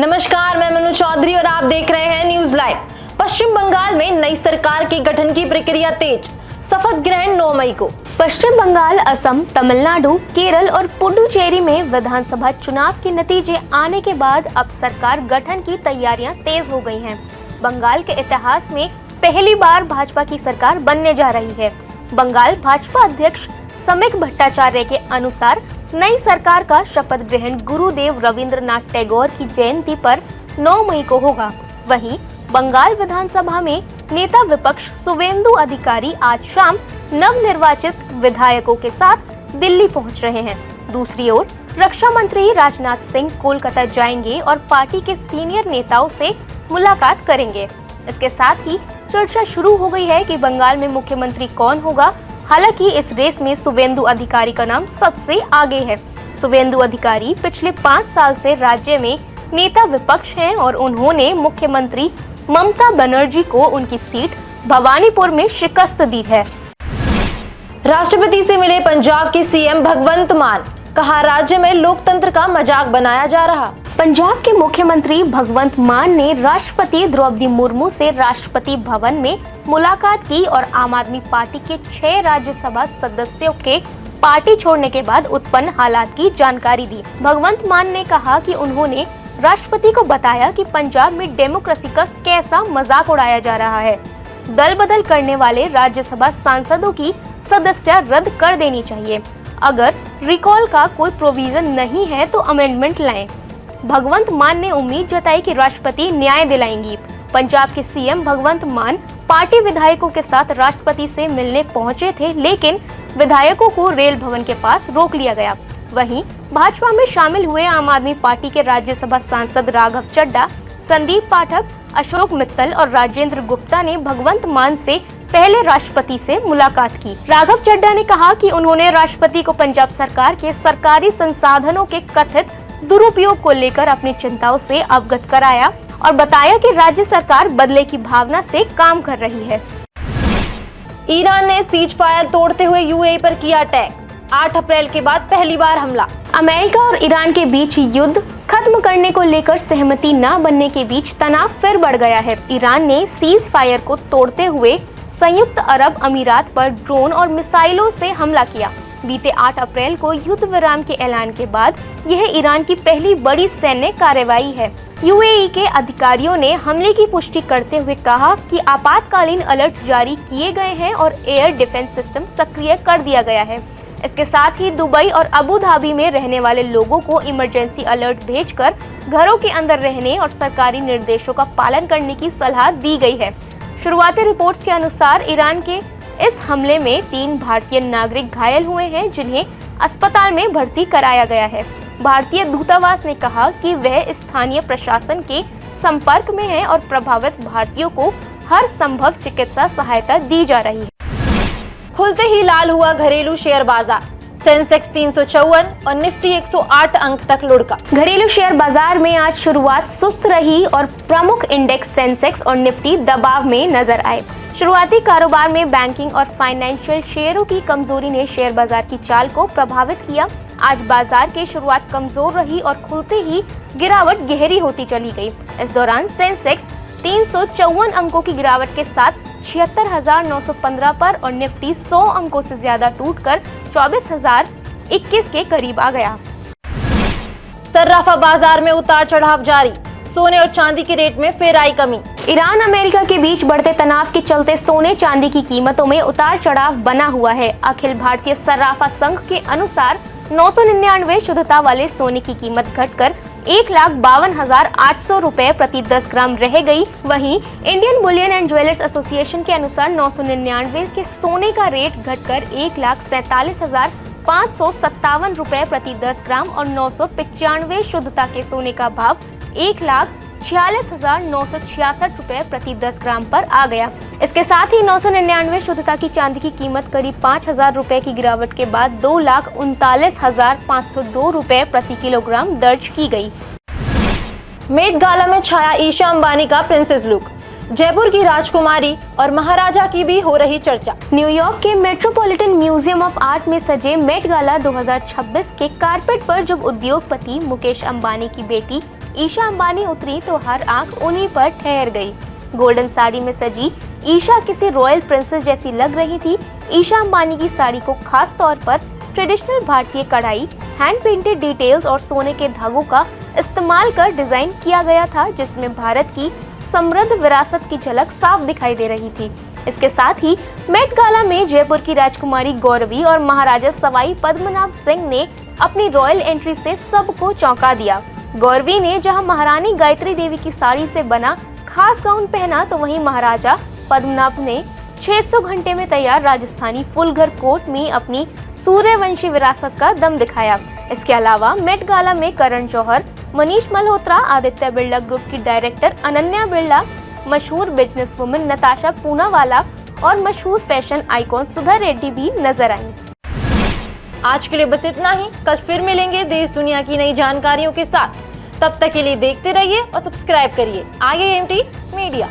नमस्कार, मैं मनु चौधरी और आप देख रहे हैं न्यूज लाइव। पश्चिम बंगाल में नई सरकार के गठन की प्रक्रिया तेज, शपथ ग्रहण 9 मई को। पश्चिम बंगाल, असम, तमिलनाडु, केरल और पुडुचेरी में विधानसभा चुनाव के नतीजे आने के बाद अब सरकार गठन की तैयारियां तेज हो गई हैं। बंगाल के इतिहास में पहली बार भाजपा की सरकार बनने जा रही है। बंगाल भाजपा अध्यक्ष समीक भट्टाचार्य के अनुसार नई सरकार का शपथ ग्रहण गुरुदेव रविंद्रनाथ टैगोर की जयंती पर 9 मई को होगा। वहीं बंगाल विधानसभा में नेता विपक्ष शुवेंदु अधिकारी आज शाम नवनिर्वाचित विधायकों के साथ दिल्ली पहुंच रहे हैं। दूसरी ओर रक्षा मंत्री राजनाथ सिंह कोलकाता जाएंगे और पार्टी के सीनियर नेताओं से मुलाकात करेंगे। इसके साथ ही चर्चा शुरू हो गई है कि बंगाल में मुख्यमंत्री कौन होगा। हालांकि इस रेस में शुवेंदु अधिकारी का नाम सबसे आगे है। शुवेंदु अधिकारी पिछले 5 साल से राज्य में नेता विपक्ष हैं और उन्होंने मुख्यमंत्री ममता बनर्जी को उनकी सीट भवानीपुर में शिकस्त दी है। राष्ट्रपति से मिले पंजाब के सीएम भगवंत मान, कहा राज्य में लोकतंत्र का मजाक बनाया जा रहा। पंजाब के मुख्यमंत्री भगवंत मान ने राष्ट्रपति द्रौपदी मुर्मू से राष्ट्रपति भवन में मुलाकात की और आम आदमी पार्टी के 6 राज्यसभा सदस्यों के पार्टी छोड़ने के बाद उत्पन्न हालात की जानकारी दी। भगवंत मान ने कहा कि उन्होंने राष्ट्रपति को बताया कि पंजाब में डेमोक्रेसी का कैसा मजाक उड़ाया जा रहा है। दल बदल करने वाले राज्यसभा सांसदों की सदस्यता रद्द कर देनी चाहिए। अगर रिकॉल का कोई प्रोविजन नहीं है तो अमेंडमेंट लाएं। भगवंत मान ने उम्मीद जताई कि राष्ट्रपति न्याय दिलाएंगी। पंजाब के सीएम भगवंत मान पार्टी विधायकों के साथ राष्ट्रपति से मिलने पहुंचे थे, लेकिन विधायकों को रेल भवन के पास रोक लिया गया। वहीं भाजपा में शामिल हुए आम आदमी पार्टी के राज्यसभा सांसद राघव चड्ढा, संदीप पाठक, अशोक मित्तल और राजेंद्र गुप्ता ने भगवंत मान से पहले राष्ट्रपति से मुलाकात की। राघव चड्ढा ने कहा कि उन्होंने राष्ट्रपति को पंजाब सरकार के सरकारी संसाधनों के कथित दुरुपयोग को लेकर अपनी चिंताओं से अवगत कराया और बताया कि राज्य सरकार बदले की भावना से काम कर रही है। ईरान ने सीज फायर तोड़ते हुए यूएई पर किया अटैक। 8 अप्रैल के बाद पहली बार हमला। अमेरिका और ईरान के बीच युद्ध खत्म करने को लेकर सहमति न बनने के बीच तनाव फिर बढ़ गया है। ईरान ने सीज फायर को तोड़ते हुए संयुक्त अरब अमीरात पर ड्रोन और मिसाइलों से हमला किया। बीते 8 अप्रैल को युद्ध विराम के ऐलान के बाद यह ईरान की पहली बड़ी सैन्य कार्रवाई है। यूएई के अधिकारियों ने हमले की पुष्टि करते हुए कहा कि आपातकालीन अलर्ट जारी किए गए हैं और एयर डिफेंस सिस्टम सक्रिय कर दिया गया है। इसके साथ ही दुबई और अबू धाबी में रहने वाले लोगों को इमरजेंसी अलर्ट भेजकर घरों के अंदर रहने और सरकारी निर्देशों का पालन करने की सलाह दी गई है। शुरुआती रिपोर्ट्स के अनुसार ईरान के इस हमले में 3 भारतीय नागरिक घायल हुए हैं, जिन्हें अस्पताल में भर्ती कराया गया है। भारतीय दूतावास ने कहा कि वह स्थानीय प्रशासन के संपर्क में है और प्रभावित भारतीयों को हर संभव चिकित्सा सहायता दी जा रही है। खुलते ही लाल हुआ घरेलू शेयर बाजार। सेंसेक्स 354 और निफ्टी 108 अंक तक लुढ़का। घरेलू शेयर बाजार में आज शुरुआत सुस्त रही और प्रमुख इंडेक्स सेंसेक्स और निफ्टी दबाव में नजर आए। शुरुआती कारोबार में बैंकिंग और फाइनेंशियल शेयरों की कमजोरी ने शेयर बाजार की चाल को प्रभावित किया। आज बाजार की शुरुआत कमजोर रही और खुलते ही गिरावट गहरी होती चली गई। इस दौरान सेंसेक्स 354 अंकों की गिरावट के साथ 76,915 पर और निफ्टी 100 अंकों से ज्यादा टूटकर 24,021 के करीब आ गया। सर्राफा बाजार में उतार चढ़ाव जारी। सोने और चांदी के रेट में फिर आई कमी। ईरान अमेरिका के बीच बढ़ते तनाव के चलते सोने चांदी की कीमतों में उतार चढ़ाव बना हुआ है। अखिल भारतीय सर्राफा संघ के अनुसार 999 शुद्धता वाले सोने की कीमत घटकर 1,52,800 रुपए प्रति 10 ग्राम रह गई। वहीं Indian Boolean and jewellers association के अनुसार 999 के सोने का रेट घटकर 1,47,557 रुपए प्रति 10 ग्राम और 995 शुद्धता के सोने का भाव 1,46,966 रुपए प्रति 10 ग्राम पर आ गया। इसके साथ ही 999 शुद्धता की चांदी की कीमत करीब 5,000 रुपए की गिरावट के बाद 2,39,502 रुपए प्रति किलोग्राम दर्ज की गई। मेट गाला में छाया ईशा अंबानी का प्रिंसेस लुक। जयपुर की राजकुमारी और महाराजा की भी हो रही चर्चा। न्यूयॉर्क के मेट्रोपॉलिटन म्यूजियम ऑफ आर्ट में सजे मेट गाला 2026 के कारपेट पर जब उद्योगपति मुकेश अंबानी की बेटी ईशा अंबानी उतरी तो हर आंख उन्हीं पर ठहर गई। गोल्डन साड़ी में सजी ईशा किसी रॉयल प्रिंसेस जैसी लग रही थी। ईशा अंबानी की साड़ी को खास तौर पर ट्रेडिशनल भारतीय कढ़ाई, हैंड पेंटेड डिटेल्स और सोने के धागों का इस्तेमाल कर डिजाइन किया गया था, जिसमें भारत की समृद्ध विरासत की झलक साफ दिखाई दे रही थी। इसके साथ ही मेट गाला में जयपुर की राजकुमारी गौरवी और महाराजा सवाई पद्मनाभ सिंह ने अपनी रॉयल एंट्री से सबको चौंका दिया। गौरवी ने जहां महारानी गायत्री देवी की साड़ी से बना खास गाउन पहना, तो वहीं महाराजा पद्मनाभ ने 600 घंटे में तैयार राजस्थानी फुलघर कोट में अपनी सूर्यवंशी विरासत का दम दिखाया। इसके अलावा मेट गाला में करण जौहर, मनीष मल्होत्रा, आदित्य बिरला ग्रुप की डायरेक्टर अनन्या बिरला, मशहूर बिजनेस वुमन नताशा पूनावाला और मशहूर फैशन आइकॉन सुधा रेड्डी भी नजर आई। आज के लिए बस इतना ही। कल फिर मिलेंगे देश दुनिया की नई जानकारियों के साथ। तब तक के लिए देखते रहिए और सब्सक्राइब करिए IIMT मीडिया।